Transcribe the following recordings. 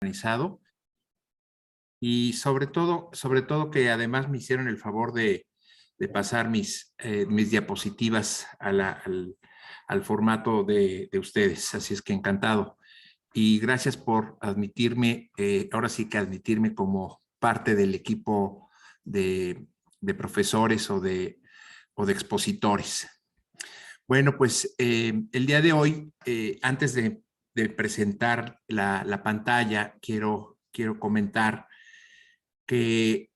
organizado y sobre todo que además me hicieron el favor de pasar mis diapositivas al formato de ustedes. Así es que encantado. Y gracias por admitirme, ahora sí que admitirme como parte del equipo de profesores o de expositores. Bueno, pues el día de hoy, antes de presentar la pantalla, quiero comentar que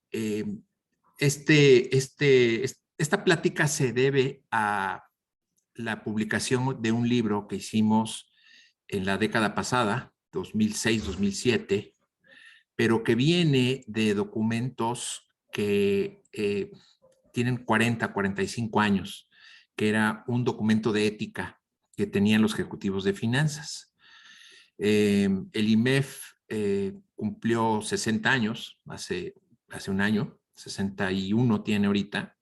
esta plática se debe a la publicación de un libro que hicimos en la década pasada, 2006-2007, pero que viene de documentos que tienen 45 años, que era un documento de ética que tenían los ejecutivos de finanzas. El IMEF cumplió 60 años, hace un año, 61 tiene ahorita,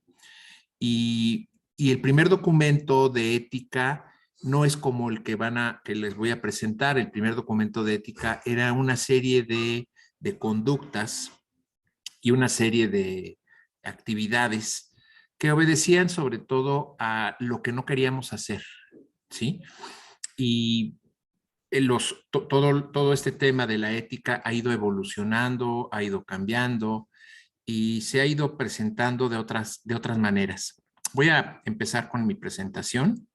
y el primer documento de ética no es como el que les voy a presentar. El primer documento de ética era una serie de conductas y una serie de actividades que obedecían sobre todo a lo que no queríamos hacer, ¿sí? Y todo este tema de la ética ha ido evolucionando, ha ido cambiando y se ha ido presentando de otras maneras. Voy a empezar con mi presentación.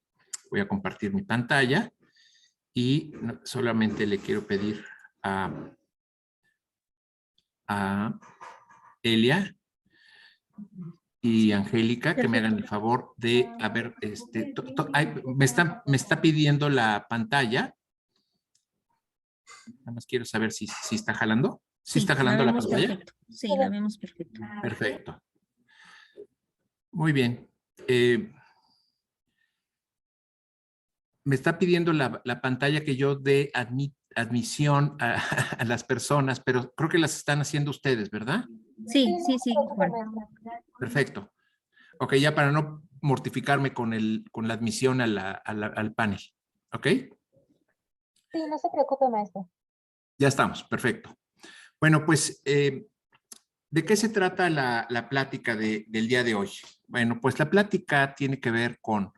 Voy a compartir mi pantalla y solamente le quiero pedir a Elia y Angélica que me hagan el favor de, a ver, me está pidiendo la pantalla. Nada más quiero saber si está jalando. ¿Sí está jalando la pantalla? Perfecto. Sí, la vemos perfecto. Perfecto. Muy bien. Me está pidiendo la pantalla que yo dé admisión a las personas, pero creo que las están haciendo ustedes, ¿verdad? Sí. Bueno. Perfecto. Ok, ya para no mortificarme con la admisión al panel. ¿Ok? Sí, no se preocupe, maestro. Ya estamos, perfecto. Bueno, pues, ¿de qué se trata la plática del día de hoy? Bueno, pues la plática tiene que ver con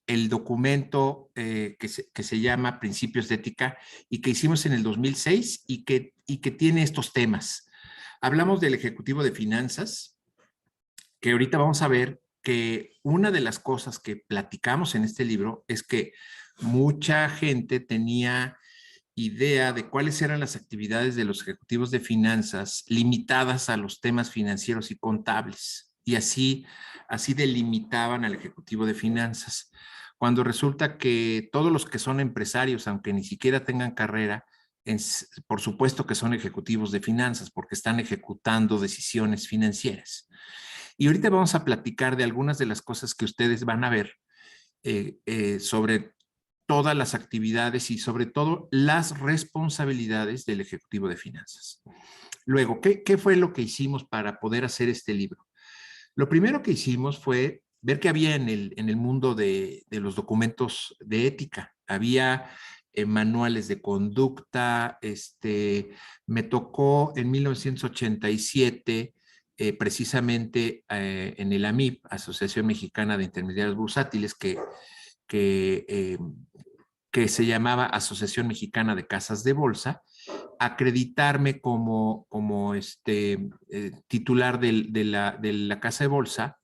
el documento que se llama Principios de Ética y que hicimos en el 2006 y que tiene estos temas. Hablamos del Ejecutivo de Finanzas, que ahorita vamos a ver que una de las cosas que platicamos en este libro es que mucha gente tenía idea de cuáles eran las actividades de los ejecutivos de finanzas limitadas a los temas financieros y contables. Y así delimitaban al ejecutivo de finanzas. Cuando resulta que todos los que son empresarios, aunque ni siquiera tengan carrera, por supuesto que son ejecutivos de finanzas porque están ejecutando decisiones financieras. Y ahorita vamos a platicar de algunas de las cosas que ustedes van a ver sobre todas las actividades y sobre todo las responsabilidades del ejecutivo de finanzas. Luego, ¿qué fue lo que hicimos para poder hacer este libro? Lo primero que hicimos fue ver qué había en el mundo de los documentos de ética. Había manuales de conducta. Me tocó en 1987 precisamente en el AMIB, Asociación Mexicana de Intermediarios Bursátiles, que se llamaba Asociación Mexicana de Casas de Bolsa, acreditarme como titular de la casa de bolsa,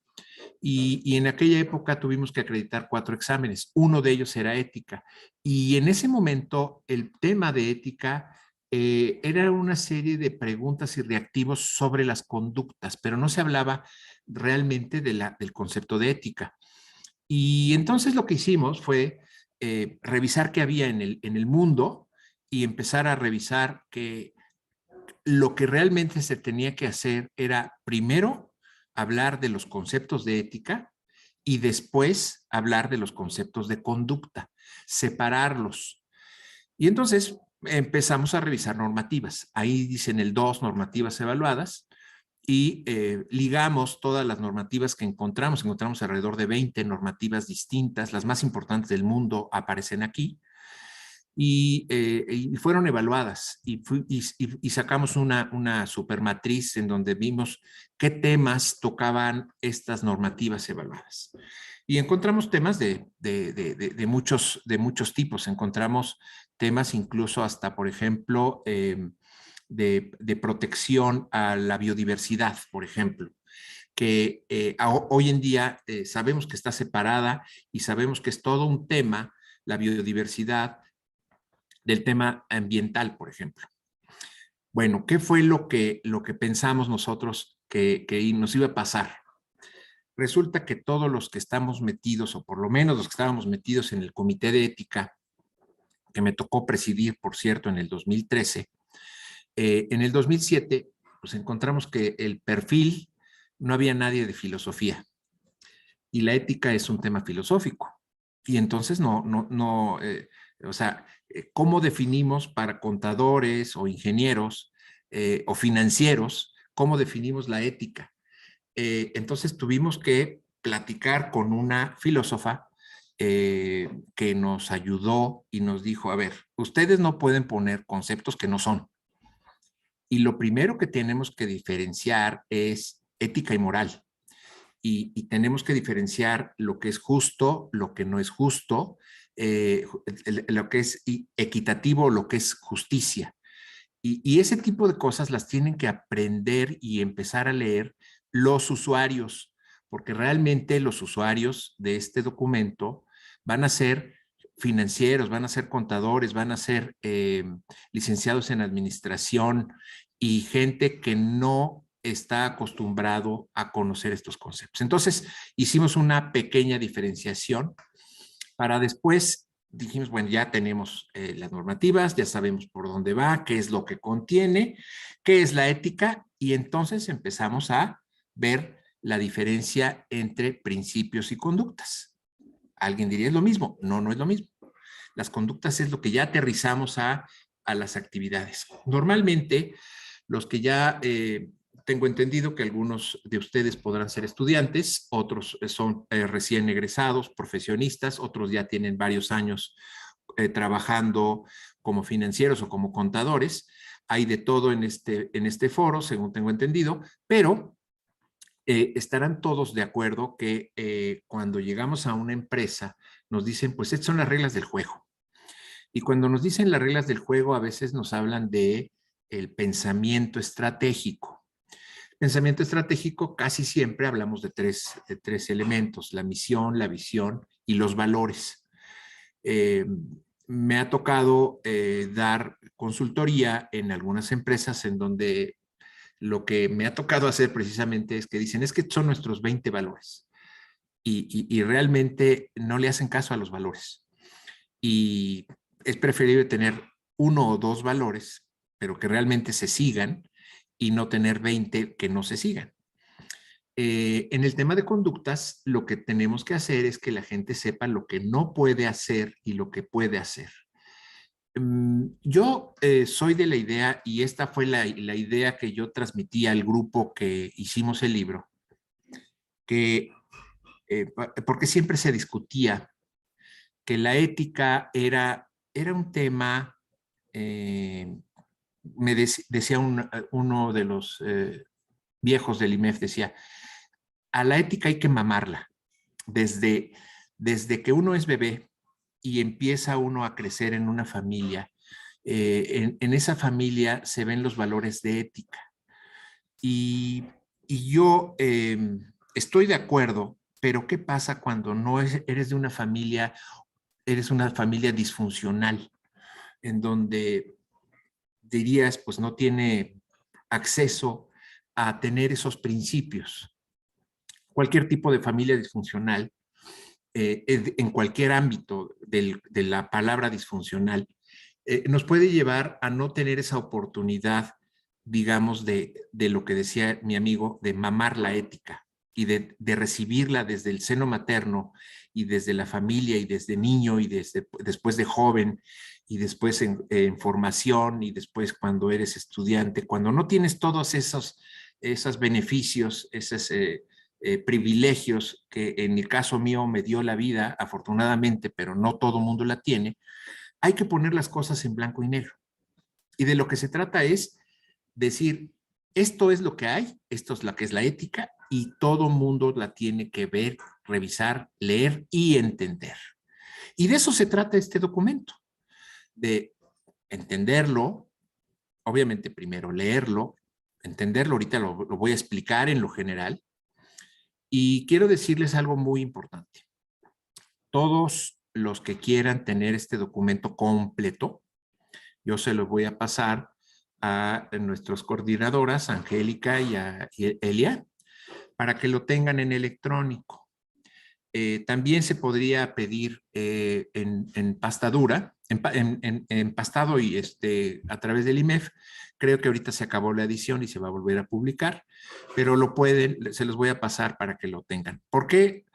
y en aquella época tuvimos que acreditar 4 exámenes. Uno de ellos era ética, y en ese momento el tema de ética era una serie de preguntas y reactivos sobre las conductas, pero no se hablaba realmente del concepto de ética. Y entonces lo que hicimos fue revisar qué había en el mundo y empezar a revisar que lo que realmente se tenía que hacer era primero hablar de los conceptos de ética y después hablar de los conceptos de conducta, separarlos. Y entonces empezamos a revisar normativas. Ahí dicen el 2, normativas evaluadas, y ligamos todas las normativas que encontramos. Encontramos alrededor de 20 normativas distintas, las más importantes del mundo aparecen aquí. y fueron evaluadas y sacamos una supermatriz en donde vimos qué temas tocaban estas normativas evaluadas. Y encontramos temas de muchos tipos. Encontramos temas incluso hasta, por ejemplo, de protección a la biodiversidad, por ejemplo, que hoy en día sabemos que está separada y sabemos que es todo un tema, la biodiversidad, del tema ambiental, por ejemplo. Bueno, ¿qué fue lo que pensamos nosotros que nos iba a pasar? Resulta que todos los que estamos metidos, o por lo menos los que estábamos metidos en el comité de ética, que me tocó presidir, por cierto, en el 2013, en el 2007, pues encontramos que el perfil no había nadie de filosofía. Y la ética es un tema filosófico. Y entonces o sea, ¿cómo definimos para contadores o ingenieros o financieros, cómo definimos la ética? Entonces tuvimos que platicar con una filósofa que nos ayudó y nos dijo, a ver, ustedes no pueden poner conceptos que no son. Y lo primero que tenemos que diferenciar es ética y moral. Y tenemos que diferenciar lo que es justo, lo que no es justo, lo que es equitativo, lo que es justicia. Y ese tipo de cosas las tienen que aprender y empezar a leer los usuarios, porque realmente los usuarios de este documento van a ser financieros, van a ser contadores, van a ser licenciados en administración y gente que no está acostumbrado a conocer estos conceptos. Entonces, hicimos una pequeña diferenciación para después dijimos, bueno, ya tenemos las normativas, ya sabemos por dónde va, qué es lo que contiene, qué es la ética, y entonces empezamos a ver la diferencia entre principios y conductas. Alguien diría, es lo mismo. No, no es lo mismo. Las conductas es lo que ya aterrizamos a las actividades. Normalmente, los que ya tengo entendido que algunos de ustedes podrán ser estudiantes, otros son recién egresados, profesionistas, otros ya tienen varios años trabajando como financieros o como contadores. Hay de todo en este foro, según tengo entendido, pero estarán todos de acuerdo que cuando llegamos a una empresa nos dicen, pues estas son las reglas del juego. Y cuando nos dicen las reglas del juego, a veces nos hablan de el pensamiento estratégico. Pensamiento estratégico, casi siempre hablamos de tres elementos: la misión, la visión y los valores. Me ha tocado dar consultoría en algunas empresas en donde lo que me ha tocado hacer precisamente es que dicen, es que son nuestros 20 valores y realmente no le hacen caso a los valores. Y es preferible tener uno o dos valores, pero que realmente se sigan, y no tener 20 que no se sigan. En el tema de conductas, lo que tenemos que hacer es que la gente sepa lo que no puede hacer y lo que puede hacer. Yo soy de la idea, y esta fue la idea que yo transmití al grupo que hicimos el libro, que porque siempre se discutía que la ética era un tema, decía uno de los viejos del IMEF, decía, a la ética hay que mamarla. Desde que uno es bebé y empieza uno a crecer en una familia, en esa familia se ven los valores de ética. Y yo estoy de acuerdo, pero ¿qué pasa cuando no eres de una familia, eres una familia disfuncional, en donde dirías, pues no tiene acceso a tener esos principios? Cualquier tipo de familia disfuncional, en cualquier ámbito de la palabra disfuncional, nos puede llevar a no tener esa oportunidad, digamos, de lo que decía mi amigo, de mamar la ética y de recibirla desde el seno materno y desde la familia y desde niño y después de joven y después en formación y después cuando eres estudiante, cuando no tienes todos esos beneficios, esos privilegios que en el caso mío me dio la vida, afortunadamente, pero no todo mundo la tiene. hay que poner las cosas en blanco y negro. Y de lo que se trata es decir, esto es lo que hay, esto es lo que es la ética y todo mundo la tiene que ver, revisar, leer y entender. Y de eso se trata este documento, de entenderlo, obviamente primero leerlo, entenderlo, ahorita lo voy a explicar en lo general. Y quiero decirles algo muy importante. Todos los que quieran tener este documento completo, yo se los voy a pasar a nuestras coordinadoras, Angélica y a Elia, para que lo tengan en electrónico. También se podría pedir en pasta dura, empastado y a través del IMEF. Creo que ahorita se acabó la edición y se va a volver a publicar, pero lo pueden, se los voy a pasar para que lo tengan. ¿Por qué?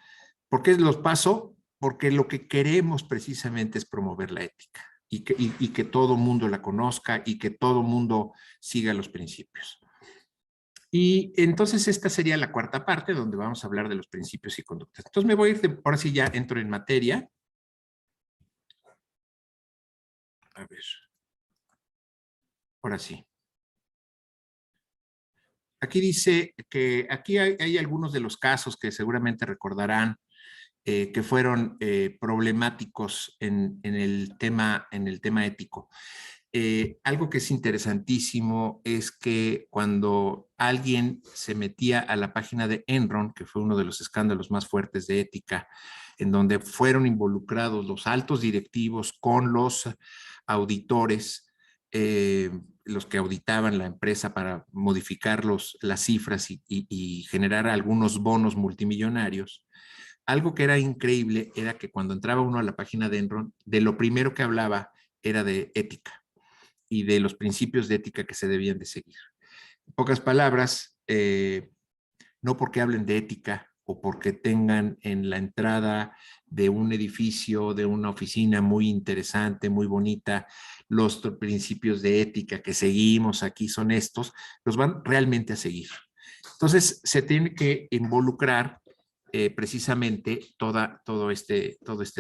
¿Por qué los paso? Porque lo que queremos precisamente es promover la ética y que todo mundo la conozca y que todo mundo siga los principios. Y entonces esta sería la cuarta parte donde vamos a hablar de los principios y conductas. Entonces me voy a ir, ahora sí ya entro en materia. A ver. Ahora sí. Aquí dice que aquí hay algunos de los casos que seguramente recordarán que fueron problemáticos en el tema ético. Algo que es interesantísimo es que cuando alguien se metía a la página de Enron, que fue uno de los escándalos más fuertes de ética, en donde fueron involucrados los altos directivos con los auditores, los que auditaban la empresa para modificar las cifras y generar algunos bonos multimillonarios. Algo que era increíble era que cuando entraba uno a la página de Enron, de lo primero que hablaba era de ética y de los principios de ética que se debían de seguir. En pocas palabras, no porque hablen de ética o porque tengan en la entrada de un edificio, de una oficina muy interesante, muy bonita, los principios de ética que seguimos aquí son estos, los van realmente a seguir. Entonces, se tiene que involucrar precisamente todo este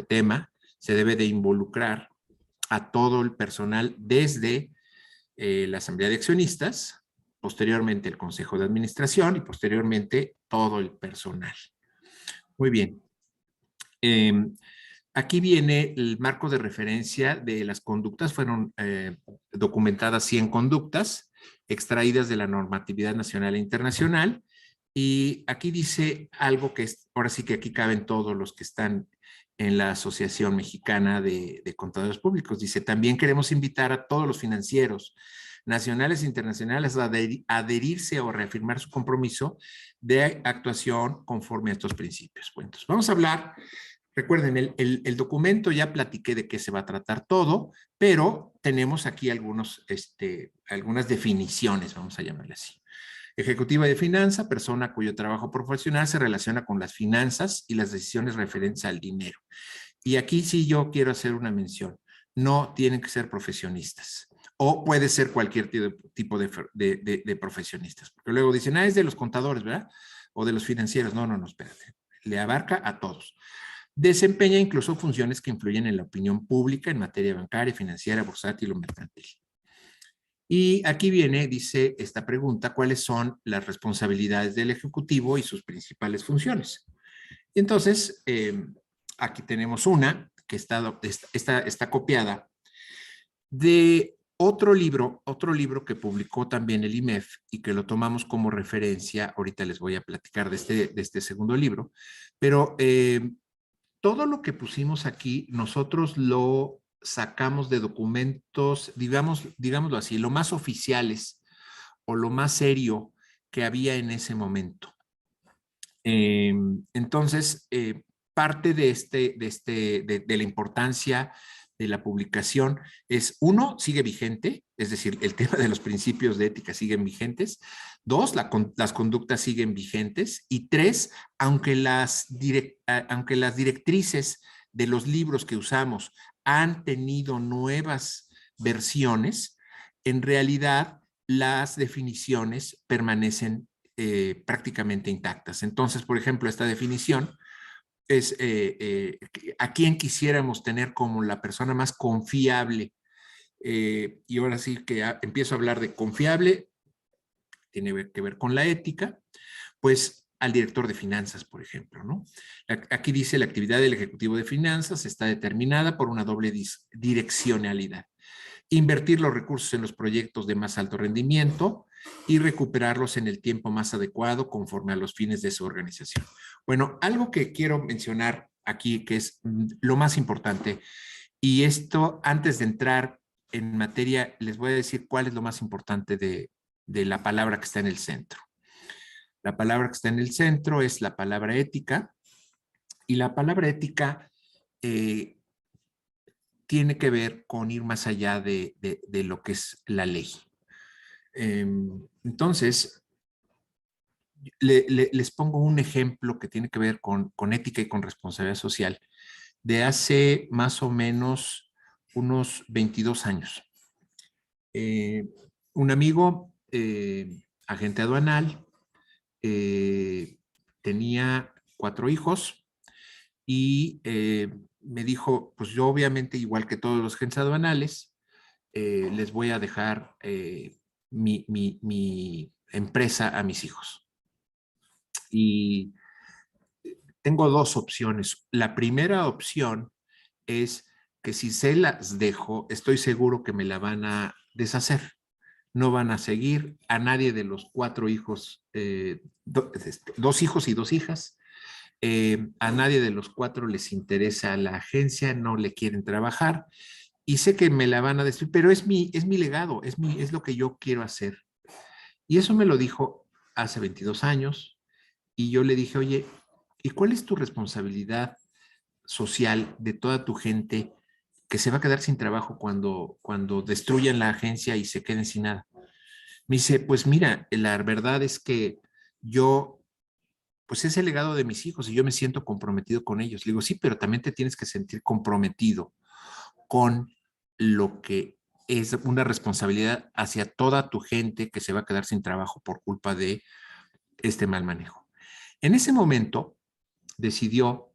tema, se debe de involucrar a todo el personal desde la Asamblea de Accionistas, posteriormente el Consejo de Administración y posteriormente todo el personal. Muy bien. Aquí viene el marco de referencia de las conductas. Fueron documentadas 100 conductas extraídas de la normatividad nacional e internacional. Y aquí dice algo que es, ahora sí que aquí caben todos los que están en la Asociación Mexicana de Contadores Públicos. Dice, también queremos invitar a todos los financieros nacionales e internacionales a adherirse o reafirmar su compromiso de actuación conforme a estos principios. Bueno, entonces vamos a hablar, recuerden, el documento ya platiqué de qué se va a tratar todo, pero tenemos aquí algunas definiciones, vamos a llamarle así. Ejecutiva de finanza, persona cuyo trabajo profesional se relaciona con las finanzas y las decisiones referentes al dinero. Y aquí sí yo quiero hacer una mención. No tienen que ser profesionistas. O puede ser cualquier tipo de profesionistas. Porque luego dicen, es de los contadores, ¿verdad? O de los financieros. No, espérate. Le abarca a todos. Desempeña incluso funciones que influyen en la opinión pública en materia bancaria, financiera, bursátil o mercantil. Y aquí viene, dice esta pregunta, ¿cuáles son las responsabilidades del Ejecutivo y sus principales funciones? Y entonces, aquí tenemos una que está copiada de otro libro que publicó también el IMEF y que lo tomamos como referencia. Ahorita les voy a platicar de este segundo libro, pero todo lo que pusimos aquí, nosotros lo sacamos de documentos, digámoslo así, lo más oficiales o lo más serio que había en ese momento. Entonces, parte de la importancia de la publicación es, uno, sigue vigente, es decir, el tema de los principios de ética siguen vigentes. Dos, las conductas siguen vigentes. Y tres, aunque las directrices de los libros que usamos han tenido nuevas versiones, en realidad las definiciones permanecen prácticamente intactas. Entonces, por ejemplo, esta definición a quién quisiéramos tener como la persona más confiable. Y ahora sí que empiezo a hablar de confiable, tiene que ver con la ética, pues al director de finanzas, por ejemplo, ¿no? Aquí dice la actividad del ejecutivo de finanzas está determinada por una doble direccionalidad. Invertir los recursos en los proyectos de más alto rendimiento y recuperarlos en el tiempo más adecuado conforme a los fines de su organización. Bueno, algo que quiero mencionar aquí que es lo más importante, y esto antes de entrar en materia, les voy a decir cuál es lo más importante de la palabra que está en el centro. La palabra que está en el centro es la palabra ética, y la palabra ética tiene que ver con ir más allá de lo que es la ley. Entonces, les pongo un ejemplo que tiene que ver con ética y con responsabilidad social de hace más o menos unos 22 años. Un amigo, agente aduanal, tenía 4 hijos y me dijo, pues yo obviamente, igual que todos los agentes aduanales, les voy a dejar mi empresa a mis hijos. Y tengo 2 opciones. La primera opción es que si se las dejo, estoy seguro que me la van a deshacer. No van a seguir a nadie de los 4 hijos, 2 hijos y 2 hijas. A nadie de los 4 les interesa la agencia, no le quieren trabajar y sé que me la van a destruir, pero es mi legado, es lo que yo quiero hacer. Y eso me lo dijo hace 22 años y yo le dije, oye, ¿y cuál es tu responsabilidad social de toda tu gente que se va a quedar sin trabajo cuando destruyan la agencia y se queden sin nada? Me dice, pues mira, la verdad es que yo, pues es el legado de mis hijos y yo me siento comprometido con ellos. Le digo, sí, pero también te tienes que sentir comprometido con lo que es una responsabilidad hacia toda tu gente que se va a quedar sin trabajo por culpa de este mal manejo. En ese momento decidió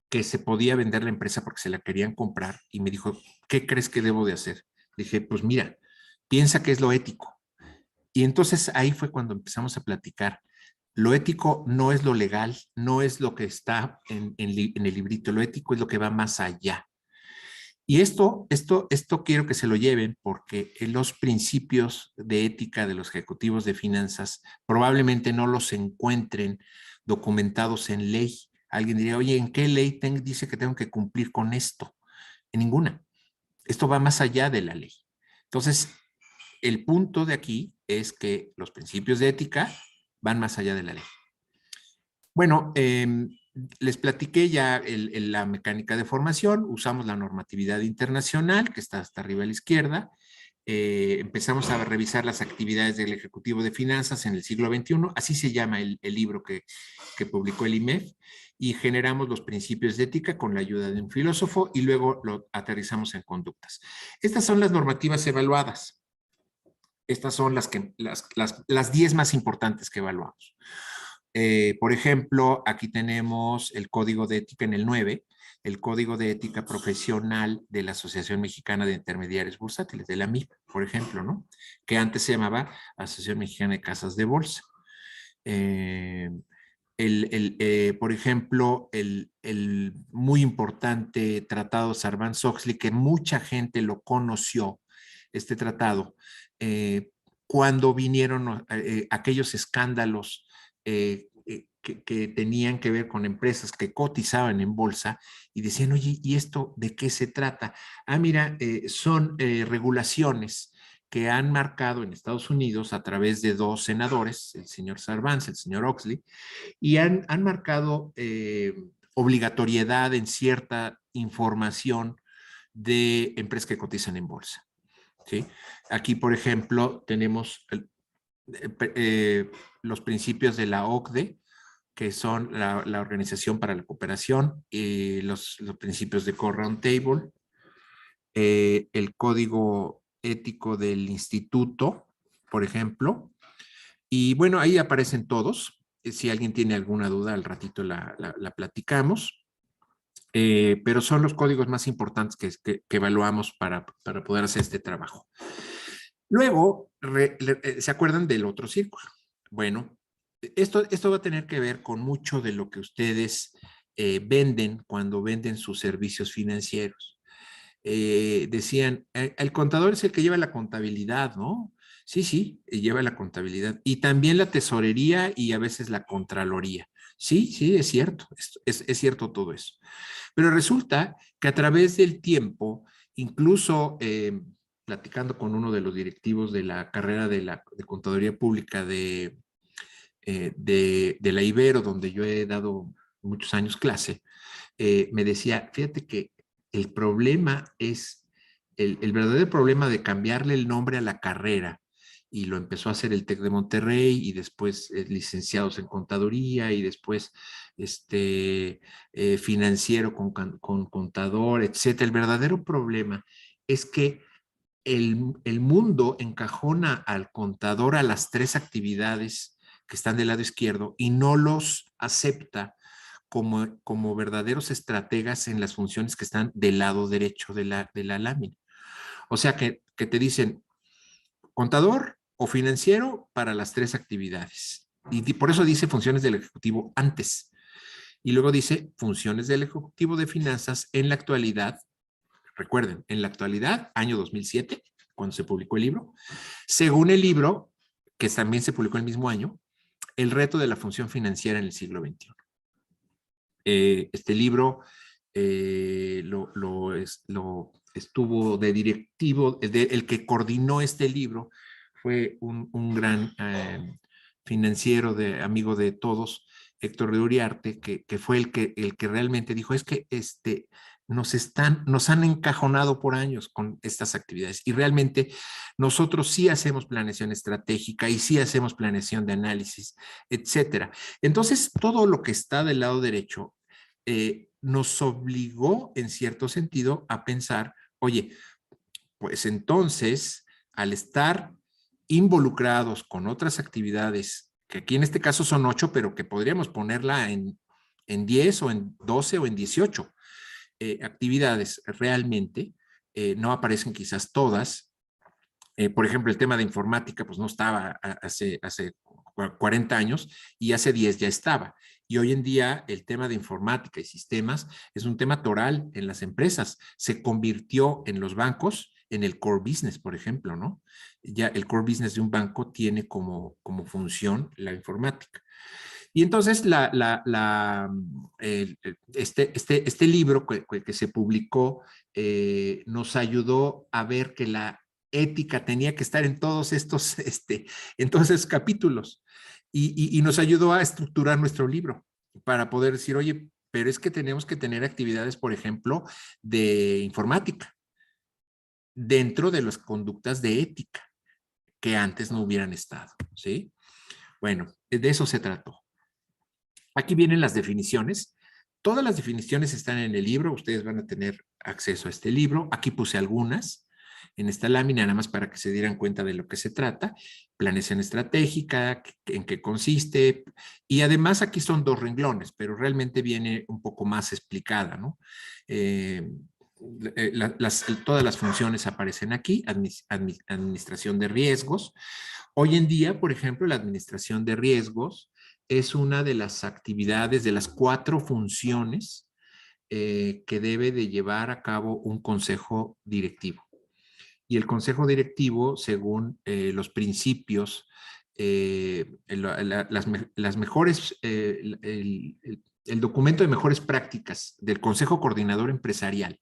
que se podía vender la empresa porque se la querían comprar y me dijo, ¿qué crees que debo de hacer? Le dije, pues mira, piensa que es lo ético. Y entonces ahí fue cuando empezamos a platicar. Lo ético no es lo legal, no es lo que está en el librito, lo ético es lo que va más allá. Y esto quiero que se lo lleven porque los principios de ética de los ejecutivos de finanzas probablemente no los encuentren documentados en ley. Alguien diría, oye, ¿en qué ley dice que tengo que cumplir con esto? En ninguna. Esto va más allá de la ley. Entonces, el punto de aquí es que los principios de ética van más allá de la ley. Bueno, les platiqué ya la mecánica de formación, usamos la normatividad internacional que está hasta arriba a la izquierda, empezamos a revisar las actividades del Ejecutivo de Finanzas en el siglo XXI, así se llama el libro que publicó el IMEF, y generamos los principios de ética con la ayuda de un filósofo y luego lo aterrizamos en conductas. Estas son las normativas evaluadas. Estas son las 10 más importantes que evaluamos. Por ejemplo, aquí tenemos el Código de Ética en el 9, el Código de Ética Profesional de la Asociación Mexicana de Intermediarios Bursátiles, de la MIP, por ejemplo, ¿no? Que antes se llamaba Asociación Mexicana de Casas de Bolsa. Por ejemplo, el muy importante tratado Sarbanes-Oxley, que mucha gente lo conoció, este tratado, cuando vinieron aquellos escándalos que tenían que ver con empresas que cotizaban en bolsa y decían, oye, ¿y esto de qué se trata? Ah, mira, son regulaciones que han marcado en Estados Unidos a través de 2 senadores, el señor Sarbanes, el señor Oxley, y han marcado obligatoriedad en cierta información de empresas que cotizan en bolsa. ¿Sí? Aquí, por ejemplo, tenemos los principios de la OCDE, que son la Organización para la Cooperación, y los principios de Core Roundtable, el código ético del instituto, por ejemplo, y bueno, ahí aparecen todos. Si alguien tiene alguna duda, al ratito la platicamos. Pero son los códigos más importantes que evaluamos para poder hacer este trabajo. Luego, ¿se acuerdan del otro círculo? Bueno, esto va a tener que ver con mucho de lo que ustedes venden cuando venden sus servicios financieros. Decían, el contador es el que lleva la contabilidad, ¿no? Sí, sí, lleva la contabilidad. Y también la tesorería y a veces la contraloría. Sí, sí, es cierto, es cierto todo eso. Pero resulta que a través del tiempo, incluso platicando con uno de los directivos de la carrera de Contaduría Pública de la Ibero, donde yo he dado muchos años clase, me decía, fíjate que el problema es, el verdadero problema de cambiarle el nombre a la carrera, y lo empezó a hacer el TEC de Monterrey, y después licenciados en contaduría, y después financiero con contador, etcétera. El verdadero problema es que el mundo encajona al contador a las tres actividades que están del lado izquierdo y no los acepta como verdaderos estrategas en las funciones que están del lado derecho de la lámina. O sea que te dicen contador o financiero para las tres actividades. Y por eso dice funciones del ejecutivo antes. Y luego dice funciones del ejecutivo de finanzas en la actualidad. Recuerden, en la actualidad, año 2007, cuando se publicó el libro, según el libro, que también se publicó el mismo año, El reto de la función financiera en el siglo XXI. Este libro lo estuvo de directivo, el que coordinó este libro fue un gran financiero, amigo de todos, Héctor de Uriarte, que fue el que realmente dijo, es que nos han encajonado por años con estas actividades y realmente nosotros sí hacemos planeación estratégica y sí hacemos planeación de análisis, etcétera. Entonces, todo lo que está del lado derecho nos obligó en cierto sentido a pensar, oye, pues entonces, al estar involucrados con otras actividades, que aquí en este caso son 8, pero que podríamos ponerla en 10 o en 12 o en 18 actividades realmente, no aparecen quizás todas. Por ejemplo, el tema de informática, pues no estaba hace 40 años y hace 10 ya estaba. Y hoy en día el tema de informática y sistemas es un tema toral en las empresas. Se convirtió en los bancos en el core business, por ejemplo, ¿no? Ya el core business de un banco tiene como función la informática. Y entonces este libro que se publicó nos ayudó a ver que la ética tenía que estar en todos estos capítulos y nos ayudó a estructurar nuestro libro para poder decir, oye, pero es que tenemos que tener actividades, por ejemplo, de informática dentro de las conductas de ética que antes no hubieran estado, ¿sí? Bueno, de eso se trató. Aquí vienen las definiciones. Todas las definiciones están en el libro. Ustedes van a tener acceso a este libro. Aquí puse algunas en esta lámina, nada más para que se dieran cuenta de lo que se trata. Planeación estratégica, en qué consiste. Y además aquí son 2 renglones, pero realmente viene un poco más explicada, ¿no? Todas las funciones aparecen aquí. Administración de riesgos. Hoy en día, por ejemplo, la administración de riesgos es una de las actividades, de las 4 funciones que debe de llevar a cabo un consejo directivo. Y el consejo directivo, según los principios, las mejores, el documento de mejores prácticas del Consejo Coordinador Empresarial,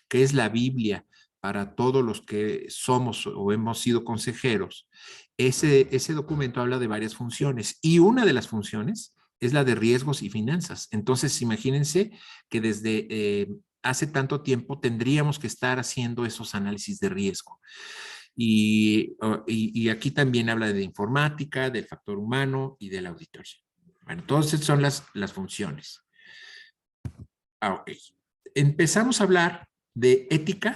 que es la Biblia para todos los que somos o hemos sido consejeros, ese documento habla de varias funciones y una de las funciones es la de riesgos y finanzas. Entonces, imagínense que desde hace tanto tiempo tendríamos que estar haciendo esos análisis de riesgo. Y aquí también habla de informática, del factor humano y de la auditoría. Bueno, entonces son las funciones. Ok. Empezamos a hablar de ética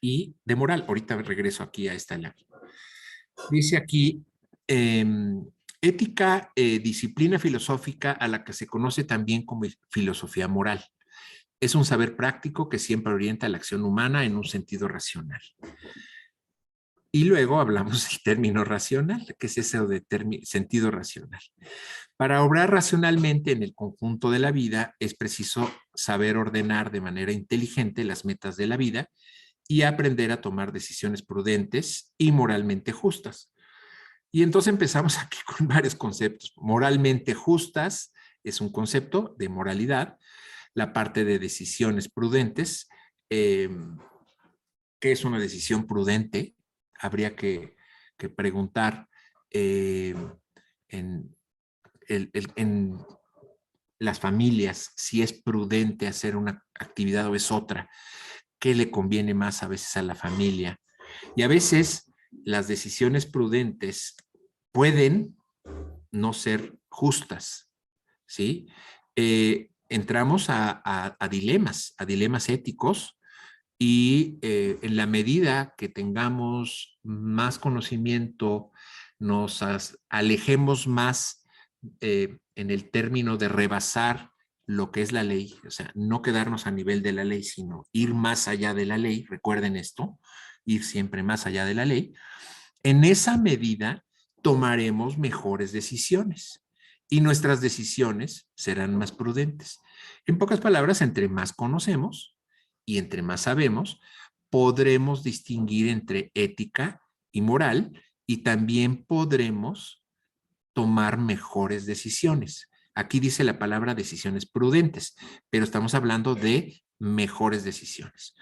y de moral. Ahorita regreso aquí a esta lámina. Dice aquí, Ética, disciplina filosófica a la que se conoce también como filosofía moral. Es un saber práctico que siempre orienta la acción humana en un sentido racional. Y luego hablamos del término racional, que es ese de sentido racional. Para obrar racionalmente en el conjunto de la vida es preciso saber ordenar de manera inteligente las metas de la vida y aprender a tomar decisiones prudentes y moralmente justas. Y entonces empezamos aquí con varios conceptos. Moralmente justas es un concepto de moralidad. La parte de decisiones prudentes. ¿Qué es una decisión prudente? Habría que preguntar en las familias si es prudente hacer una actividad o es otra. ¿Qué le conviene más a veces a la familia? Y a veces las decisiones prudentes pueden no ser justas, ¿sí? Entramos a dilemas éticos y en la medida que tengamos más conocimiento, nos alejemos más en el término de rebasar lo que es la ley, o sea, no quedarnos a nivel de la ley, sino ir más allá de la ley, recuerden esto, ir siempre más allá de la ley. En esa medida tomaremos mejores decisiones y nuestras decisiones serán más prudentes. En pocas palabras, entre más conocemos y entre más sabemos, podremos distinguir entre ética y moral y también podremos tomar mejores decisiones. Aquí dice la palabra decisiones prudentes, pero estamos hablando de mejores decisiones.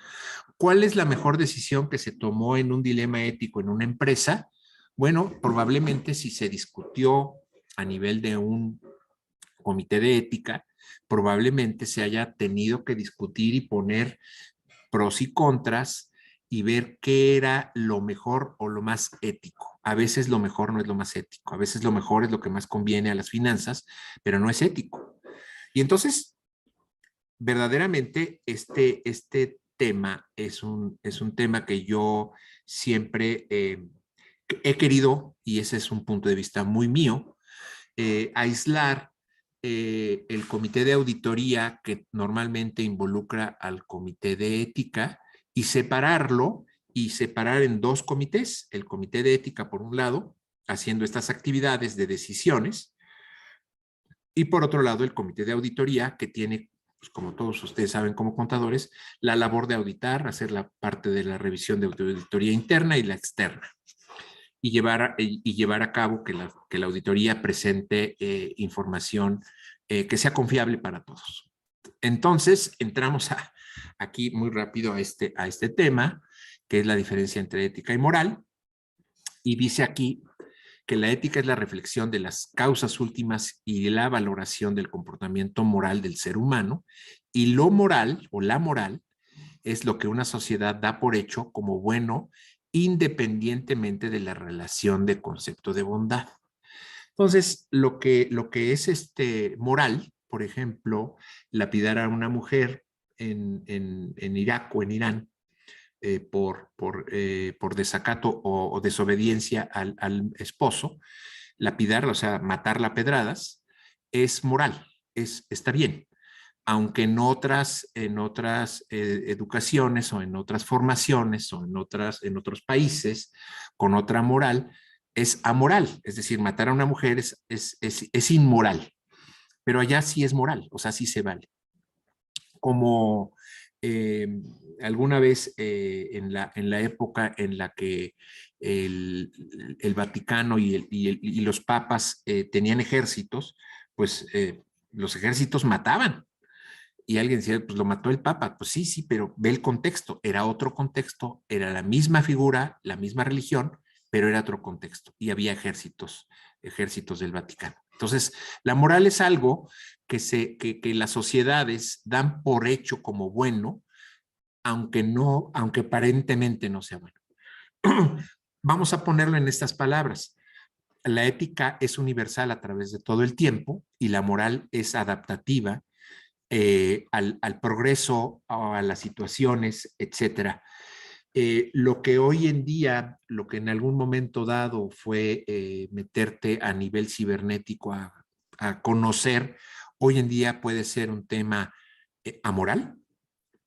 ¿Cuál es la mejor decisión que se tomó en un dilema ético en una empresa? Bueno, probablemente si se discutió a nivel de un comité de ética, probablemente se haya tenido que discutir y poner pros y contras y ver qué era lo mejor o lo más ético. A veces lo mejor no es lo más ético, a veces lo mejor es lo que más conviene a las finanzas, pero no es ético. Y entonces, verdaderamente, este tema es un tema que yo siempre he querido, y ese es un punto de vista muy mío, aislar el comité de auditoría que normalmente involucra al comité de ética y separarlo y separar en dos comités, el comité de ética por un lado, haciendo estas actividades de decisiones, y por otro lado el comité de auditoría que tiene, pues, como todos ustedes saben como contadores, la labor de auditar, hacer la parte de la revisión de auditoría interna y la externa. Y llevar a cabo que la auditoría presente información que sea confiable para todos. Entonces, entramos aquí muy rápido a este tema, que es la diferencia entre ética y moral. Y dice aquí que la ética es la reflexión de las causas últimas y la valoración del comportamiento moral del ser humano. Y lo moral o la moral es lo que una sociedad da por hecho como bueno independientemente de la relación de concepto de bondad. Entonces, lo que es moral, por ejemplo, lapidar a una mujer en Irak o en Irán por desacato o desobediencia al esposo, lapidarla, o sea, matarla a pedradas, es moral, está bien. Aunque en otras educaciones o en otras formaciones o en otros países con otra moral es amoral, es decir, matar a una mujer es inmoral, pero allá sí es moral, o sea, sí se vale. Como alguna vez en la época en la que el Vaticano y los papas tenían ejércitos, pues los ejércitos mataban. Y alguien decía, pues lo mató el Papa. Pues sí, sí, pero ve el contexto. Era otro contexto, era la misma figura, la misma religión, pero era otro contexto. Y había ejércitos del Vaticano. Entonces, la moral es algo que las sociedades dan por hecho como bueno, aunque aparentemente no sea bueno. Vamos a ponerlo en estas palabras. La ética es universal a través de todo el tiempo y la moral es adaptativa al progreso, a las situaciones, etcétera. Lo que hoy en día, lo que en algún momento dado fue meterte a nivel cibernético a conocer, hoy en día puede ser un tema amoral,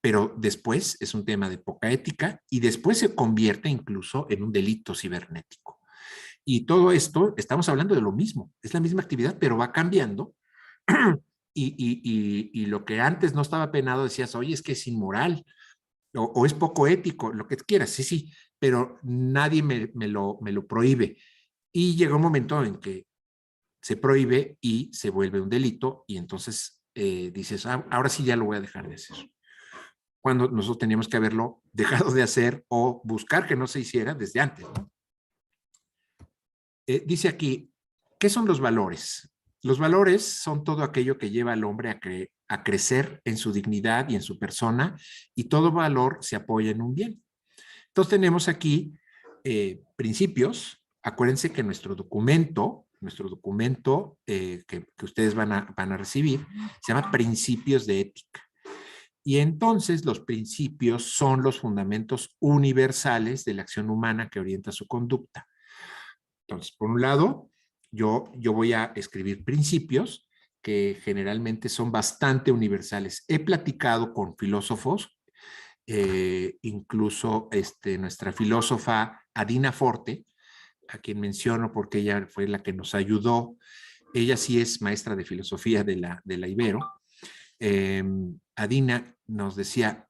pero después es un tema de poca ética y después se convierte incluso en un delito cibernético. Y todo esto, estamos hablando de lo mismo, es la misma actividad, pero va cambiando. Y lo que antes no estaba penado, decías, oye, es que es inmoral o es poco ético, lo que quieras, sí, sí, pero nadie me lo prohíbe. Y llega un momento en que se prohíbe y se vuelve un delito y entonces dices, ah, ahora sí ya lo voy a dejar de hacer. Cuando nosotros teníamos que haberlo dejado de hacer o buscar que no se hiciera desde antes, ¿no? Dice aquí, ¿qué son los valores? Los valores son todo aquello que lleva al hombre a crecer en su dignidad y en su persona, y todo valor se apoya en un bien. Entonces tenemos aquí principios. Acuérdense que nuestro documento que ustedes van a recibir, se llama Principios de Ética. Y entonces los principios son los fundamentos universales de la acción humana que orienta su conducta. Entonces, por un lado, yo voy a escribir principios que generalmente son bastante universales. He platicado con filósofos, incluso nuestra filósofa Adina Forte, a quien menciono porque ella fue la que nos ayudó. Ella sí es maestra de filosofía de la Ibero. Adina nos decía,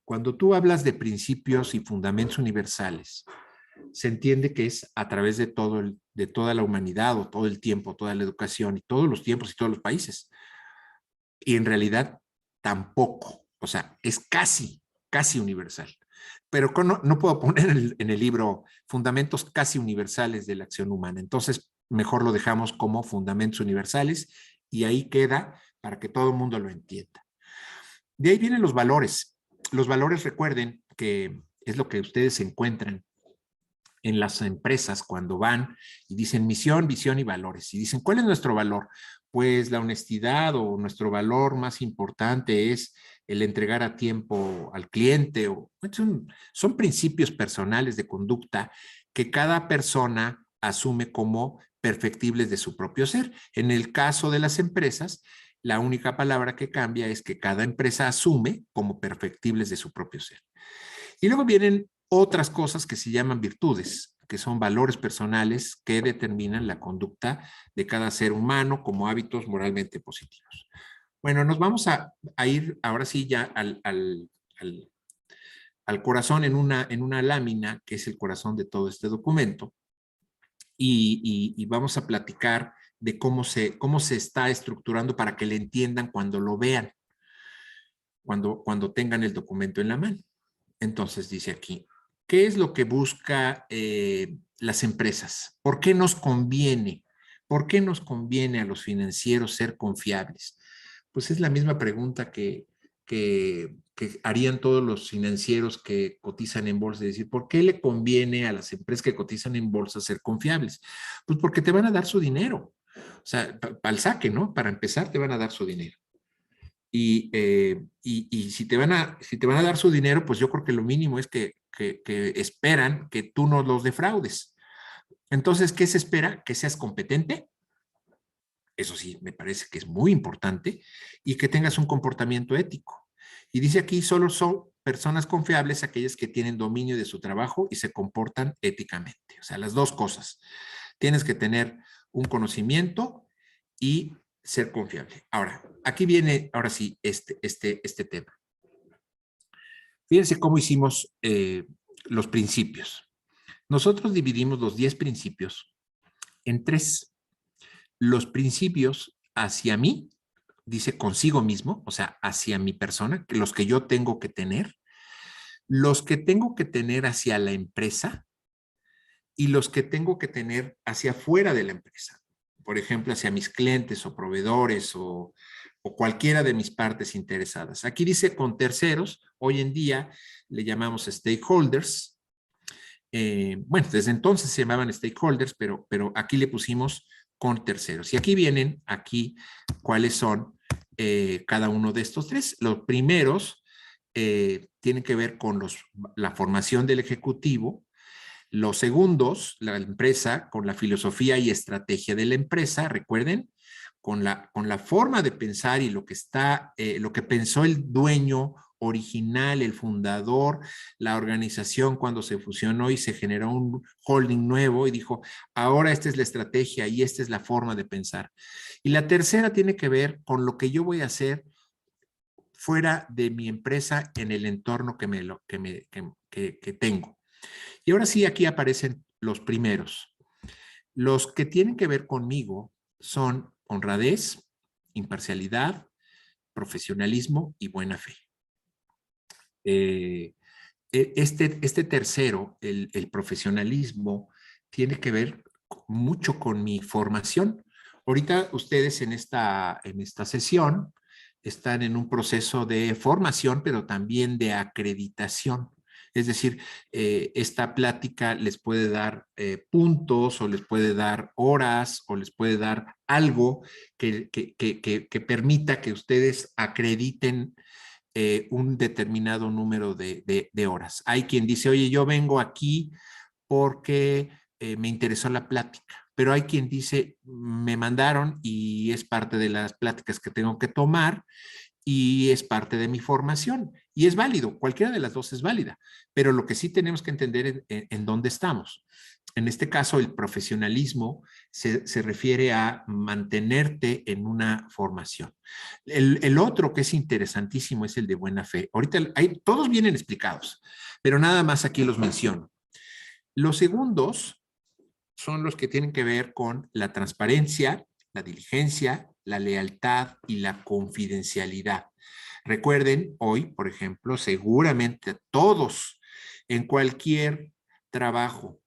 cuando tú hablas de principios y fundamentos universales, se entiende que es a través de de toda la humanidad o todo el tiempo, toda la educación y todos los tiempos y todos los países. Y en realidad tampoco, o sea, es casi universal. Pero no puedo poner en el libro fundamentos casi universales de la acción humana. Entonces, mejor lo dejamos como fundamentos universales y ahí queda para que todo el mundo lo entienda. De ahí vienen los valores. Los valores, recuerden que es lo que ustedes encuentran en las empresas cuando van y dicen misión, visión y valores. Y dicen, ¿cuál es nuestro valor? Pues la honestidad, o nuestro valor más importante es el entregar a tiempo al cliente. Son principios personales de conducta que cada persona asume como perfectibles de su propio ser. En el caso de las empresas, la única palabra que cambia es que cada empresa asume como perfectibles de su propio ser. Y luego vienen otras cosas que se llaman virtudes, que son valores personales que determinan la conducta de cada ser humano como hábitos moralmente positivos. Bueno, nos vamos a ir ahora sí ya al corazón en una lámina, que es el corazón de todo este documento, y vamos a platicar de cómo se está estructurando para que le entiendan cuando lo vean, cuando tengan el documento en la mano. Entonces dice aquí, ¿qué es lo que busca las empresas? ¿Por qué nos conviene? ¿Por qué nos conviene a los financieros ser confiables? Pues es la misma pregunta que harían todos los financieros que cotizan en bolsa. Es decir, ¿por qué le conviene a las empresas que cotizan en bolsa ser confiables? Pues porque te van a dar su dinero. O sea, para el saque, ¿no? Para empezar, te van a dar su dinero. Y si te van a dar su dinero, pues yo creo que lo mínimo es que esperan que tú no los defraudes. Entonces, ¿qué se espera? Que seas competente. Eso sí, me parece que es muy importante. Y que tengas un comportamiento ético. Y dice aquí, solo son personas confiables aquellas que tienen dominio de su trabajo y se comportan éticamente. O sea, las dos cosas. Tienes que tener un conocimiento y ser confiable. Ahora, aquí viene, ahora sí, este tema. Fíjense cómo hicimos los principios. Nosotros dividimos los 10 principios en 3. Los principios hacia mí, dice consigo mismo, o sea, hacia mi persona, los que yo tengo que tener, los que tengo que tener hacia la empresa y los que tengo que tener hacia afuera de la empresa. Por ejemplo, hacia mis clientes o proveedores o cualquiera de mis partes interesadas. Aquí dice con terceros, hoy en día le llamamos stakeholders. Bueno, desde entonces se llamaban stakeholders, pero aquí le pusimos con terceros. Y aquí vienen, cuáles son cada uno de estos 3. Los primeros tienen que ver con la formación del ejecutivo. Los segundos, la empresa, con la filosofía y estrategia de la empresa, recuerden, con la forma de pensar y lo que pensó el dueño original, el fundador, la organización cuando se fusionó y se generó un holding nuevo y dijo, ahora esta es la estrategia y esta es la forma de pensar. Y la tercera tiene que ver con lo que yo voy a hacer fuera de mi empresa en el entorno que tengo. Y ahora sí, aquí aparecen los primeros. Los que tienen que ver conmigo son honradez, imparcialidad, profesionalismo y buena fe. Este tercero, el profesionalismo, tiene que ver mucho con mi formación. Ahorita ustedes en esta sesión están en un proceso de formación, pero también de acreditación. Es decir, esta plática les puede dar puntos o les puede dar horas o les puede dar algo que permita que ustedes acrediten un determinado número de horas. Hay quien dice, oye, yo vengo aquí porque me interesó la plática, pero hay quien dice, me mandaron y es parte de las pláticas que tengo que tomar y es parte de mi formación. Y es válido, cualquiera de las dos es válida, pero lo que sí tenemos que entender en dónde estamos. En este caso, el profesionalismo se refiere a mantenerte en una formación. El otro que es interesantísimo es el de buena fe. Ahorita todos vienen explicados, pero nada más aquí los menciono. Los segundos son los que tienen que ver con la transparencia, la diligencia, la lealtad y la confidencialidad. Recuerden, hoy, por ejemplo, seguramente todos en cualquier trabajo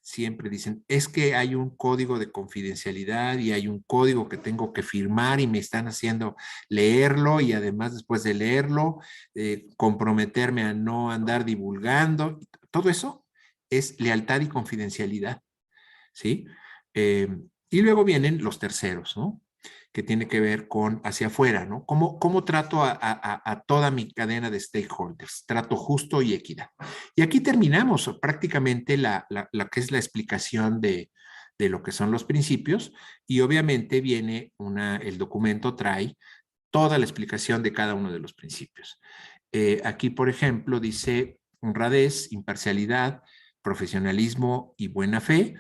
siempre dicen, es que hay un código de confidencialidad y hay un código que tengo que firmar y me están haciendo leerlo y además después de leerlo, comprometerme a no andar divulgando. Todo eso es lealtad y confidencialidad, ¿sí? Y luego vienen los terceros, ¿no? Que tiene que ver con hacia afuera, ¿no? ¿Cómo trato a toda mi cadena de stakeholders? Trato justo y equidad. Y aquí terminamos prácticamente la que es la explicación de lo que son los principios y obviamente viene el documento trae toda la explicación de cada uno de los principios. Aquí, por ejemplo, dice honradez, imparcialidad, profesionalismo y buena fe.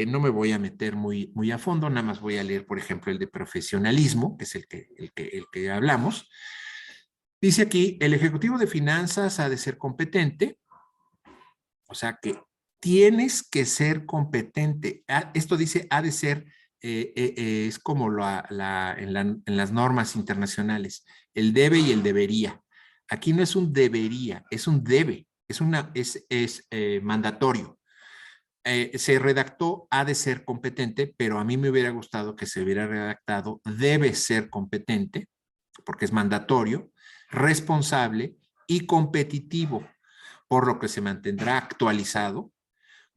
No me voy a meter muy a fondo, nada más voy a leer, por ejemplo, el de profesionalismo, que es el que hablamos. Dice aquí, el ejecutivo de finanzas ha de ser competente, o sea que tienes que ser competente. Esto dice ha de ser, es como en las normas internacionales, el debe y el debería. Aquí no es un debería, es un debe, es mandatorio. Se redactó ha de ser competente, pero a mí me hubiera gustado que se hubiera redactado debe ser competente, porque es mandatorio, responsable y competitivo, por lo que se mantendrá actualizado,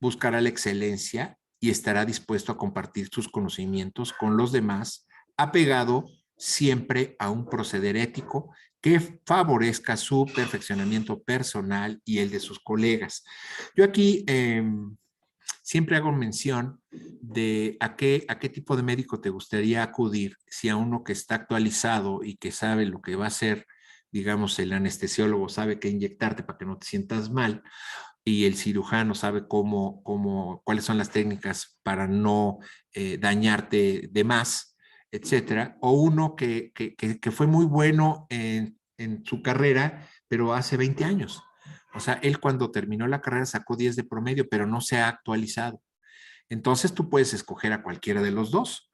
buscará la excelencia y estará dispuesto a compartir sus conocimientos con los demás, apegado siempre a un proceder ético que favorezca su perfeccionamiento personal y el de sus colegas. Yo aquí siempre hago mención de a qué tipo de médico te gustaría acudir, si a uno que está actualizado y que sabe lo que va a hacer, digamos, el anestesiólogo sabe qué inyectarte para que no te sientas mal, y el cirujano sabe cuáles son las técnicas para no dañarte de más, etcétera, o uno que fue muy bueno en su carrera, pero hace 20 años. O sea, él cuando terminó la carrera sacó 10 de promedio, pero no se ha actualizado. Entonces tú puedes escoger a cualquiera de los dos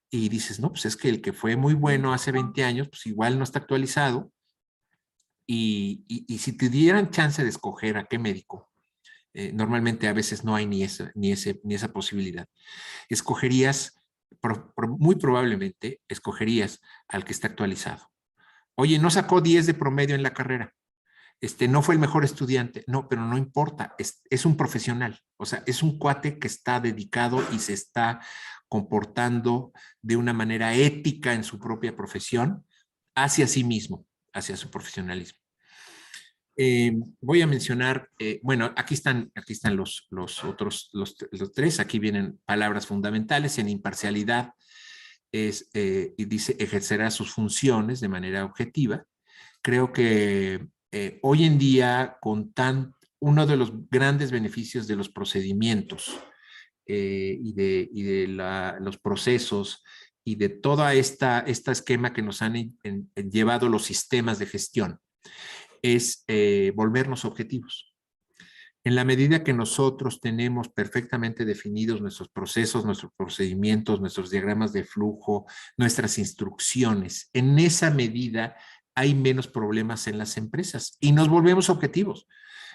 y dices, no, pues es que el que fue muy bueno hace 20 años, pues igual no está actualizado. Y si te dieran chance de escoger a qué médico, normalmente a veces no hay ni esa posibilidad. Escogerías, muy probablemente, escogerías al que está actualizado. Oye, no sacó 10 de promedio en la carrera. No fue el mejor estudiante, no, pero no importa, es un profesional, o sea, es un cuate que está dedicado y se está comportando de una manera ética en su propia profesión hacia sí mismo, hacia su profesionalismo. Voy a mencionar, bueno, aquí están los otros, los tres, aquí vienen palabras fundamentales. En imparcialidad y dice ejercerá sus funciones de manera objetiva. Creo que hoy en día, uno de los grandes beneficios de los procedimientos y de los procesos y de toda esta esquema que nos han llevado los sistemas de gestión es volvernos objetivos. En la medida que nosotros tenemos perfectamente definidos nuestros procesos, nuestros procedimientos, nuestros diagramas de flujo, nuestras instrucciones, en esa medida hay menos problemas en las empresas y nos volvemos objetivos.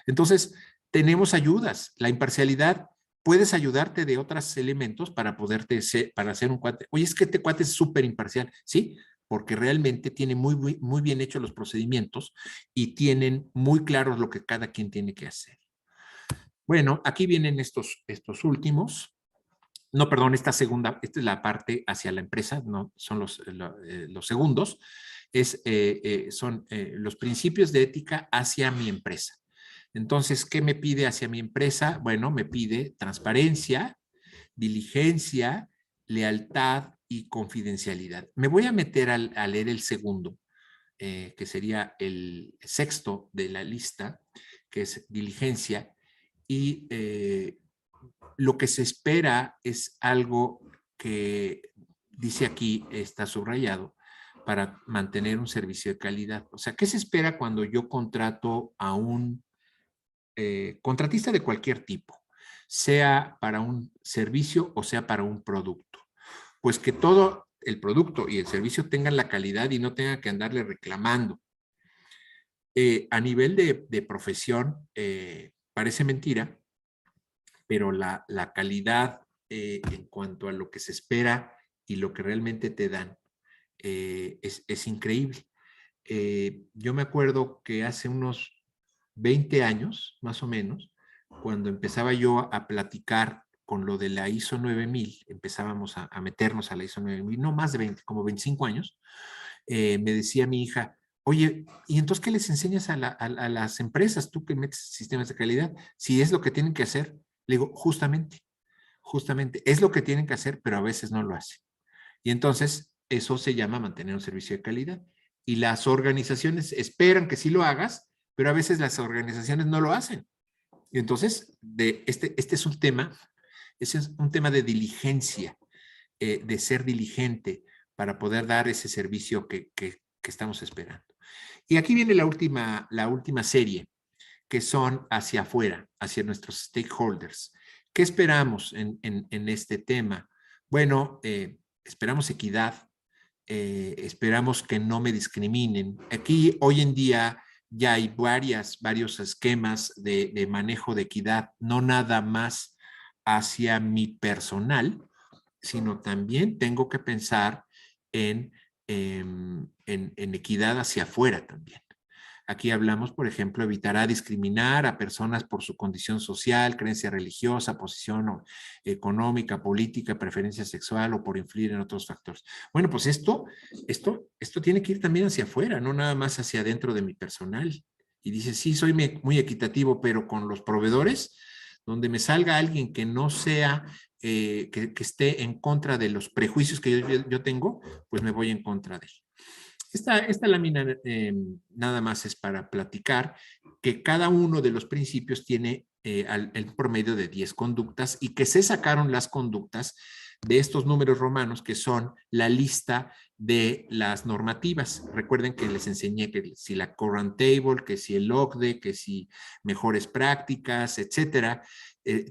Entonces, tenemos ayudas. La imparcialidad, puedes ayudarte de otros elementos para para hacer un cuate. Oye, es que este cuate es súper imparcial. Sí, porque realmente tiene muy bien hechos los procedimientos y tienen muy claros lo que cada quien tiene que hacer. Bueno, aquí vienen estos últimos. No, perdón, esta es la parte hacia la empresa, no son los segundos. Son los principios de ética hacia mi empresa. Entonces, ¿qué me pide hacia mi empresa? Bueno, me pide transparencia, diligencia, lealtad y confidencialidad. Me voy a meter a leer el segundo, que sería el sexto de la lista, que es diligencia. Y lo que se espera es algo que dice aquí, está subrayado, para mantener un servicio de calidad. O sea, ¿qué se espera cuando yo contrato a un contratista de cualquier tipo, sea para un servicio o sea para un producto? Pues que todo el producto y el servicio tengan la calidad y no tenga que andarle reclamando. A nivel de profesión, parece mentira, pero la calidad en cuanto a lo que se espera y lo que realmente te dan es increíble. Yo me acuerdo que hace unos 20 años, más o menos, cuando empezaba yo a platicar con lo de la ISO 9000, empezábamos a meternos a la ISO 9000, no más de 20, como 25 años, me decía mi hija, oye, ¿y entonces qué les enseñas a las empresas, tú que metes sistemas de calidad? Si es lo que tienen que hacer. Le digo, justamente, es lo que tienen que hacer, pero a veces no lo hacen. Y entonces, eso se llama mantener un servicio de calidad. Y las organizaciones esperan que sí lo hagas, pero a veces las organizaciones no lo hacen. Y entonces, este es un tema, ese es un tema de diligencia, de ser diligente para poder dar ese servicio que estamos esperando. Y aquí viene la última serie, que son hacia afuera, hacia nuestros stakeholders. ¿Qué esperamos en este tema? Bueno, esperamos equidad, esperamos que no me discriminen. Aquí hoy en día ya hay varios esquemas de manejo de equidad, no nada más hacia mi personal, sino también tengo que pensar en equidad hacia afuera también. Aquí hablamos, por ejemplo, evitará discriminar a personas por su condición social, creencia religiosa, posición económica, política, preferencia sexual o por influir en otros factores. Bueno, pues esto tiene que ir también hacia afuera, no nada más hacia adentro de mi personal. Y dice, sí, soy muy equitativo, pero con los proveedores, donde me salga alguien que no sea, que esté en contra de los prejuicios que yo tengo, pues me voy en contra de él. Esta lámina nada más es para platicar que cada uno de los principios tiene el promedio de 10 conductas y que se sacaron las conductas de estos números romanos que son la lista de las normativas. Recuerden que les enseñé que si la Current Table, que si el OCDE, que si mejores prácticas, etcétera.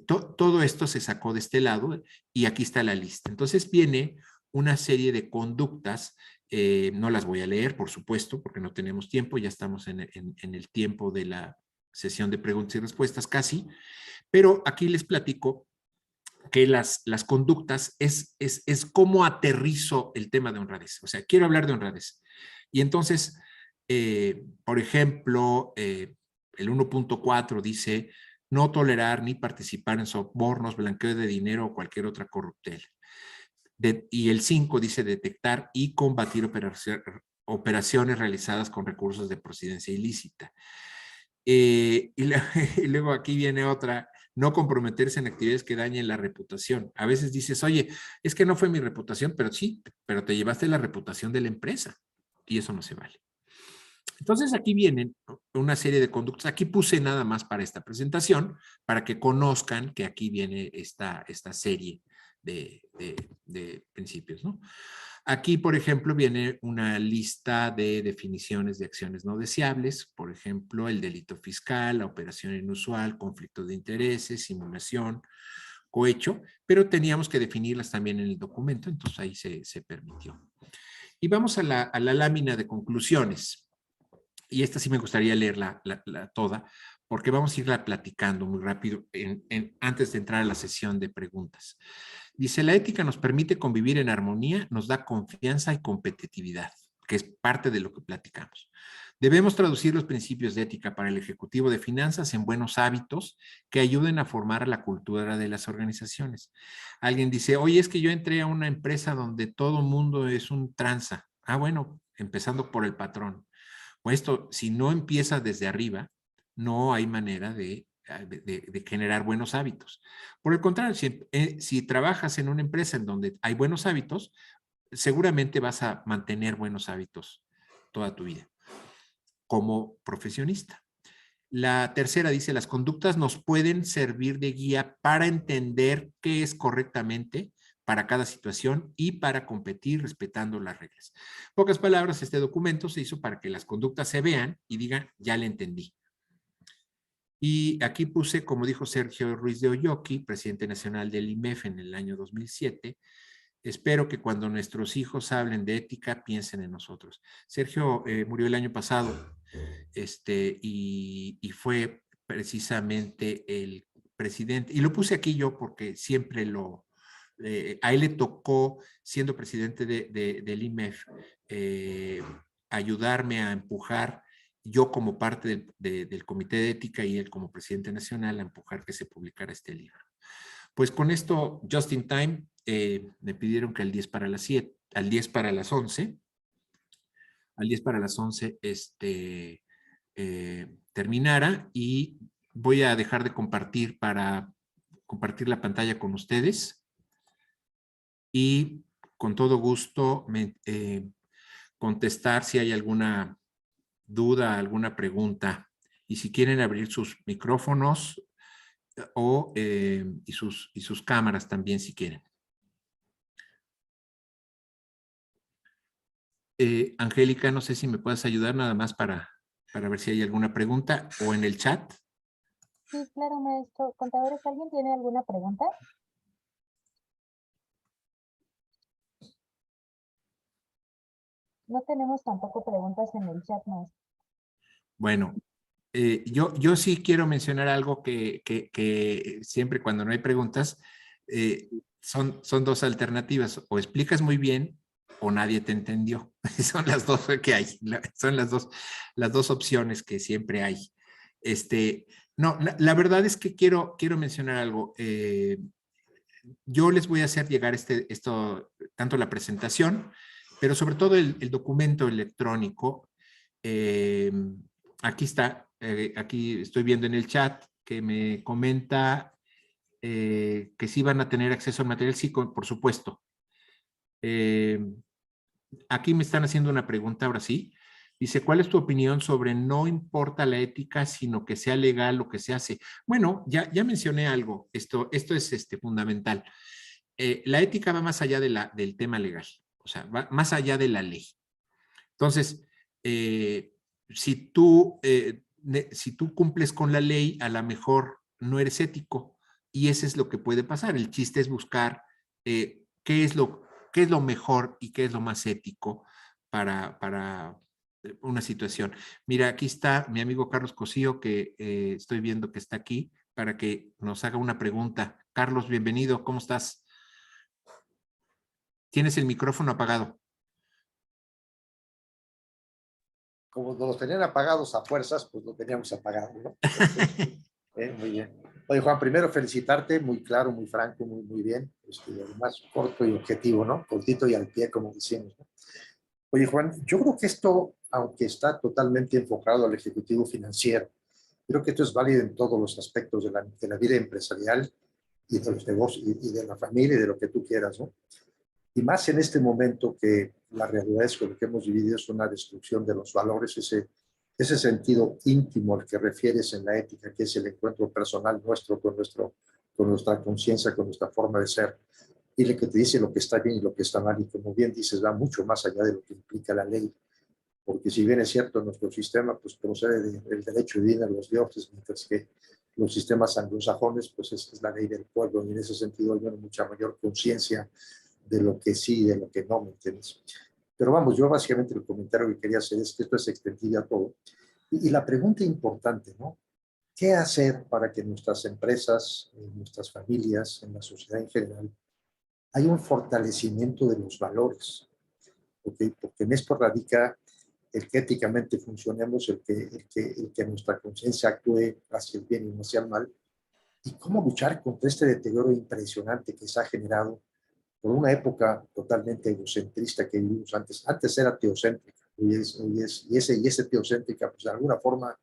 Todo esto se sacó de este lado y aquí está la lista. Entonces viene una serie de conductas. No las voy a leer, por supuesto, porque no tenemos tiempo, ya estamos en el tiempo de la sesión de preguntas y respuestas casi, pero aquí les platico que las conductas es cómo aterrizo el tema de honradez. O sea, quiero hablar de honradez. Y entonces, por ejemplo, el 1.4 dice no tolerar ni participar en sobornos, blanqueo de dinero o cualquier otra corruptela. Y el 5 dice detectar y combatir operaciones realizadas con recursos de procedencia ilícita. Y luego aquí viene otra, no comprometerse en actividades que dañen la reputación. A veces dices, oye, es que no fue mi reputación, pero sí, pero te llevaste la reputación de la empresa y eso no se vale. Entonces aquí vienen una serie de conductas. Aquí puse nada más para esta presentación, para que conozcan que aquí viene esta serie de principios, ¿no? Aquí, por ejemplo, viene una lista de definiciones de acciones no deseables, por ejemplo, el delito fiscal, la operación inusual, conflicto de intereses, simulación, cohecho, pero teníamos que definirlas también en el documento, entonces ahí se permitió. Y vamos a la lámina de conclusiones. Y esta sí me gustaría leerla toda, porque vamos a irla platicando muy rápido antes de entrar a la sesión de preguntas. Dice, la ética nos permite convivir en armonía, nos da confianza y competitividad, que es parte de lo que platicamos. Debemos traducir los principios de ética para el ejecutivo de finanzas en buenos hábitos que ayuden a formar la cultura de las organizaciones. Alguien dice, oye, es que yo entré a una empresa donde todo mundo es un tranza. Ah, bueno, empezando por el patrón. Pues esto, si no empieza desde arriba, no hay manera de generar buenos hábitos. Por el contrario, si trabajas en una empresa en donde hay buenos hábitos, seguramente vas a mantener buenos hábitos toda tu vida como profesionista. La tercera dice, las conductas nos pueden servir de guía para entender qué es correctamente para cada situación y para competir respetando las reglas. En pocas palabras, este documento se hizo para que las conductas se vean y digan, ya le entendí. Y aquí puse, como dijo Sergio Ruiz de Oyoki, presidente nacional del IMEF en el año 2007, espero que cuando nuestros hijos hablen de ética, piensen en nosotros. Sergio murió el año pasado y fue precisamente el presidente, y lo puse aquí yo porque siempre a él le tocó, siendo presidente del IMEF, ayudarme a empujar, yo como parte del Comité de Ética y él como presidente nacional, a empujar que se publicara este libro. Pues con esto, just in time, me pidieron que al 10 para las 7, al 10 para las 11, terminara y voy a dejar de compartir para compartir la pantalla con ustedes y con todo gusto contestar si hay alguna duda, alguna pregunta. Y si quieren abrir sus micrófonos y sus cámaras también si quieren. Angélica, no sé si me puedes ayudar nada más para ver si hay alguna pregunta o en el chat. Sí, claro, maestro. Contadores, ¿alguien tiene alguna pregunta? No tenemos tampoco preguntas en el chat, maestro. Bueno, yo sí quiero mencionar algo que siempre cuando no hay preguntas, son dos alternativas. O explicas muy bien o nadie te entendió. Son las dos que hay. Son las dos opciones que siempre hay. No, la verdad es que quiero mencionar algo. Yo les voy a hacer llegar esto, tanto la presentación, pero sobre todo el documento electrónico. Aquí está, aquí estoy viendo en el chat que me comenta que sí van a tener acceso al material, sí, por supuesto. Aquí me están haciendo una pregunta, ahora sí. Dice, ¿cuál es tu opinión sobre no importa la ética, sino que sea legal lo que se hace? Bueno, ya mencioné algo, esto es fundamental. La ética va más allá del tema legal, o sea, va más allá de la ley. Entonces, si tú cumples con la ley, a lo mejor no eres ético y eso es lo que puede pasar. El chiste es buscar qué es lo mejor y qué es lo más ético para una situación. Mira, aquí está mi amigo Carlos Cosío, que estoy viendo que está aquí, para que nos haga una pregunta. Carlos, bienvenido, ¿cómo estás? Tienes el micrófono apagado. Como nos los tenían apagados a fuerzas, pues lo teníamos apagado, ¿no? Muy bien. Oye, Juan, primero felicitarte, muy claro, muy franco, muy bien. Además, corto y objetivo, ¿no? Cortito y al pie, como decimos, ¿no? Oye, Juan, yo creo que esto, aunque está totalmente enfocado al ejecutivo financiero, Creo que esto es válido en todos los aspectos de la vida empresarial y de los negocios y de la familia y de lo que tú quieras, ¿no? Y más en este momento que la realidad es que lo que hemos vivido es una destrucción de los valores, ese sentido íntimo al que refieres en la ética, que es el encuentro personal nuestro con nuestra conciencia, con nuestra forma de ser, y el que te dice lo que está bien y lo que está mal, y como bien dices, va mucho más allá de lo que implica la ley, porque si bien es cierto, nuestro sistema pues procede del derecho divino de los dioses, mientras que los sistemas anglosajones, pues es la ley del pueblo, y en ese sentido hay una mucha mayor conciencia de lo que sí y de lo que no, ¿me entiendes? Pero vamos, yo básicamente el comentario que quería hacer es que esto es extendible a todo. Y la pregunta importante, ¿no? ¿Qué hacer para que nuestras empresas, nuestras familias, en la sociedad en general, haya un fortalecimiento de los valores? ¿Okay? Porque en esto radica el que éticamente funcionemos, el que nuestra conciencia actúe hacia el bien y no hacia el mal, y cómo luchar contra este deterioro impresionante que se ha generado por una época totalmente egocentrista que vivimos antes. Antes era teocéntrica, y ese teocéntrica, pues de alguna forma,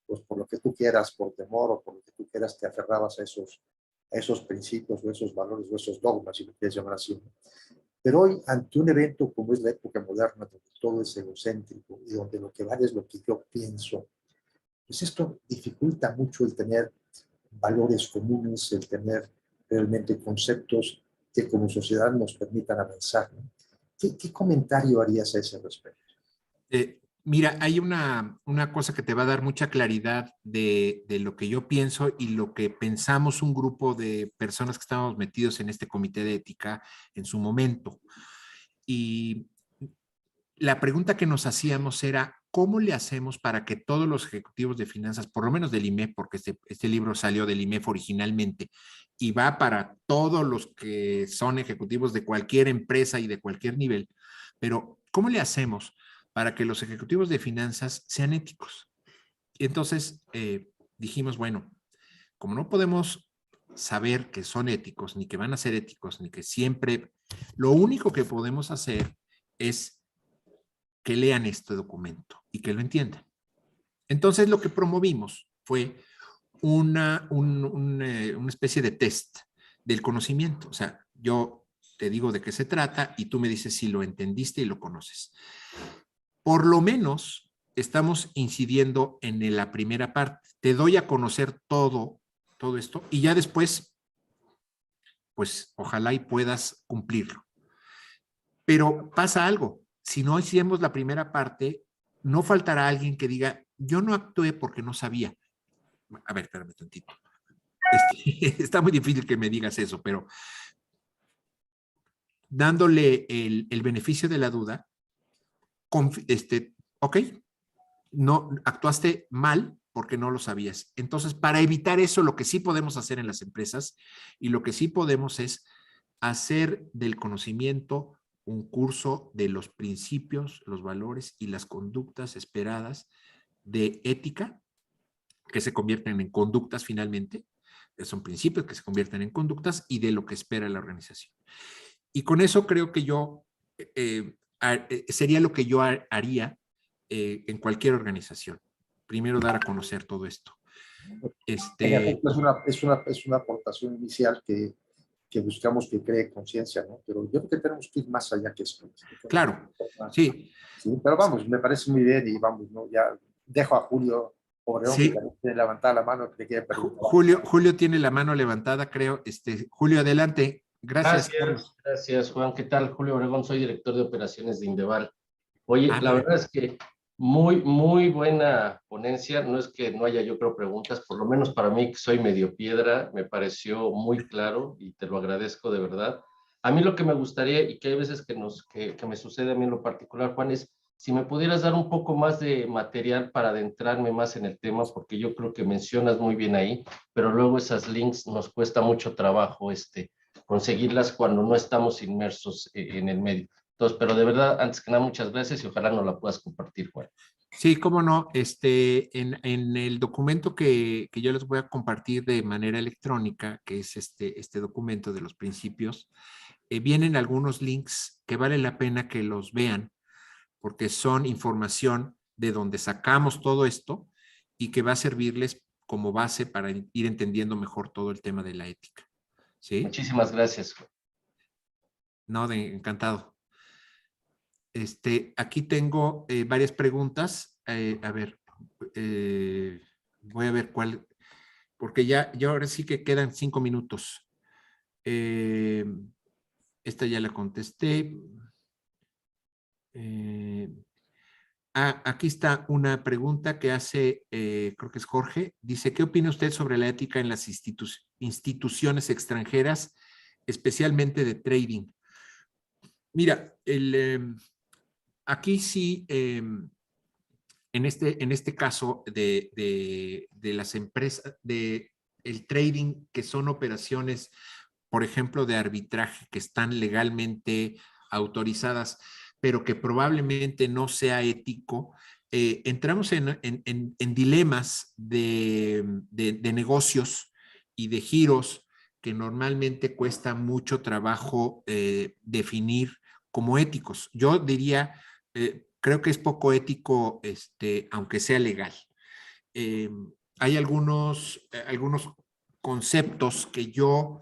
pues por lo que tú quieras, por temor o por lo que tú quieras, te aferrabas a esos principios o esos valores o esos dogmas, si lo quieres llamar así, ¿no? Pero hoy, ante un evento como es la época moderna, donde todo es egocéntrico y donde lo que vale es lo que yo pienso, pues esto dificulta mucho el tener valores comunes, el tener realmente conceptos que como sociedad nos permitan avanzar, ¿no? ¿Qué comentario harías a ese respecto? Mira, hay una cosa que te va a dar mucha claridad de lo que yo pienso y lo que pensamos un grupo de personas que estábamos metidos en este comité de ética en su momento. Y la pregunta que nos hacíamos era, ¿cómo le hacemos para que todos los ejecutivos de finanzas, por lo menos del IMEF, porque este libro salió del IMEF originalmente y va para todos los que son ejecutivos de cualquier empresa y de cualquier nivel, pero ¿cómo le hacemos para que los ejecutivos de finanzas sean éticos? Y entonces dijimos, bueno, como no podemos saber que son éticos, ni que van a ser éticos, ni que siempre, lo único que podemos hacer es que lean este documento y que lo entiendan. Entonces lo que promovimos fue una especie de test del conocimiento. O sea, yo te digo de qué se trata y tú me dices si lo entendiste y lo conoces. Por lo menos estamos incidiendo en la primera parte. Te doy a conocer todo esto y ya después, pues ojalá y puedas cumplirlo. Pero pasa algo. Si no hicimos la primera parte, no faltará alguien que diga, yo no actué porque no sabía. A ver, espérame tantito. Está muy difícil que me digas eso, pero dándole el beneficio de la duda, ok, no actuaste mal porque no lo sabías. Entonces, para evitar eso, lo que sí podemos hacer en las empresas y lo que sí podemos es hacer del conocimiento un curso de los principios, los valores y las conductas esperadas de ética que se convierten en conductas finalmente. Son principios que se convierten en conductas y de lo que espera la organización. Y con eso creo que yo sería lo que yo haría en cualquier organización. Primero dar a conocer todo esto. Es una aportación inicial que buscamos que cree conciencia, ¿no? Pero yo creo que tenemos que ir más allá que esto. Claro, sí. Sí, pero vamos, me parece muy bien y vamos, ¿no? Ya dejo a Julio Obregón, Sí. que también tiene levantada la mano, que te quiere preguntar. Julio tiene la mano levantada, creo. Julio, adelante. Gracias, Carlos. Gracias, Juan. ¿Qué tal? Julio Obregón, soy director de operaciones de Indeval. Oye, la verdad es que muy buena ponencia. No es que no haya, yo creo, preguntas, por lo menos para mí, que soy medio piedra, me pareció muy claro y te lo agradezco de verdad. A mí lo que me gustaría, y que hay veces que me sucede a mí en lo particular, Juan, es si me pudieras dar un poco más de material para adentrarme más en el tema, porque yo creo que mencionas muy bien ahí, pero luego esas links nos cuesta mucho trabajo conseguirlas cuando no estamos inmersos en el medio. Entonces, pero de verdad, antes que nada, muchas gracias y ojalá nos la puedas compartir, Juan. Sí, cómo no. En el documento que yo les voy a compartir de manera electrónica, que es este documento de los principios, vienen algunos links que vale la pena que los vean, porque son información de donde sacamos todo esto y que va a servirles como base para ir entendiendo mejor todo el tema de la ética. ¿Sí? Muchísimas gracias. No, encantado. Aquí tengo varias preguntas. A ver, voy a ver cuál, porque ya ahora sí que quedan 5 minutos. Esta ya la contesté. Aquí está una pregunta que hace, creo que es Jorge. Dice, ¿qué opina usted sobre la ética en las instituciones extranjeras, especialmente de trading? Mira, aquí sí, en este caso de las empresas, de el trading, que son operaciones, por ejemplo, de arbitraje, que están legalmente autorizadas, pero que probablemente no sea ético, entramos en dilemas de negocios y de giros que normalmente cuesta mucho trabajo definir como éticos. Yo diría, creo que es poco ético, aunque sea legal. Hay algunos conceptos que yo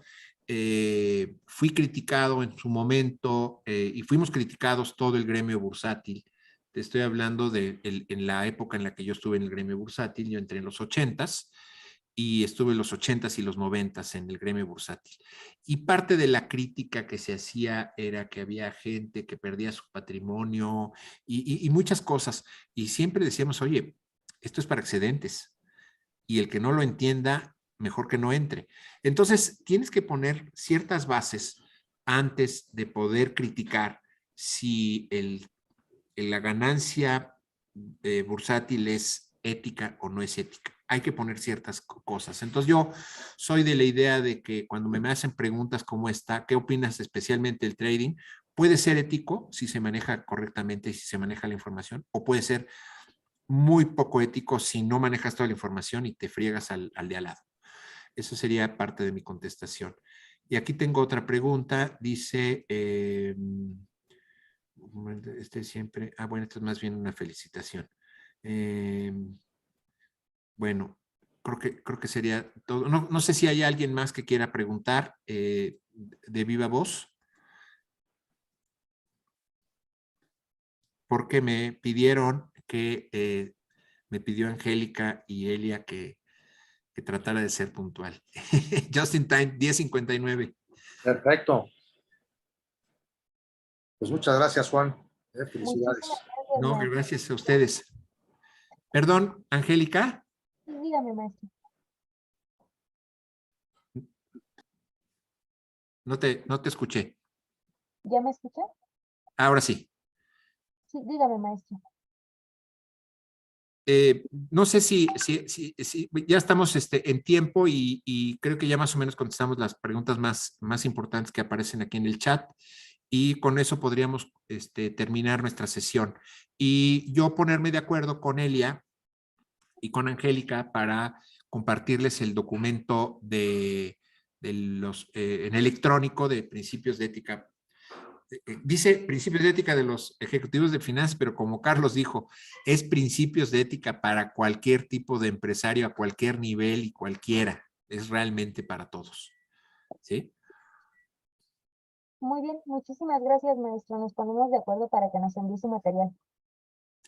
fui criticado en su momento y fuimos criticados todo el gremio bursátil. Te estoy hablando en la época en la que yo estuve en el gremio bursátil. Yo entré en los 80s y estuve en los 80s y los 90s en el gremio bursátil. Y parte de la crítica que se hacía era que había gente que perdía su patrimonio y muchas cosas. Y siempre decíamos, oye, esto es para excedentes y el que no lo entienda, mejor que no entre. Entonces, tienes que poner ciertas bases antes de poder criticar si la ganancia bursátil es ética o no es ética. Hay que poner ciertas cosas. Entonces, yo soy de la idea de que cuando me hacen preguntas como esta, ¿qué opinas especialmente del trading? Puede ser ético si se maneja correctamente y si se maneja la información, o puede ser muy poco ético si no manejas toda la información y te friegas al de al lado. Eso sería parte de mi contestación. Y aquí tengo otra pregunta. Dice, siempre, bueno, esto es más bien una felicitación. Bueno, creo que sería todo. No sé si hay alguien más que quiera preguntar de viva voz. Porque me pidieron que me pidió Angélica y Elia que tratara de ser puntual. Just in time, 10:59. Perfecto. Pues muchas gracias, Juan. Felicidades. Muchísimas gracias, No, maestro. gracias a ustedes. Perdón, Angélica. Sí, dígame, maestro. No te escuché. ¿Ya me escucha? Ahora sí. Sí, dígame, maestro. No sé si ya estamos en tiempo y creo que ya más o menos contestamos las preguntas más importantes que aparecen aquí en el chat y con eso podríamos terminar nuestra sesión. Y yo ponerme de acuerdo con Elia y con Angélica para compartirles el documento en electrónico de principios de ética. Dice principios de ética de los ejecutivos de finanzas, pero como Carlos dijo, es principios de ética para cualquier tipo de empresario a cualquier nivel y cualquiera. Es realmente para todos. ¿Sí? Muy bien, muchísimas gracias, maestro. Nos ponemos de acuerdo para que nos envíe su material.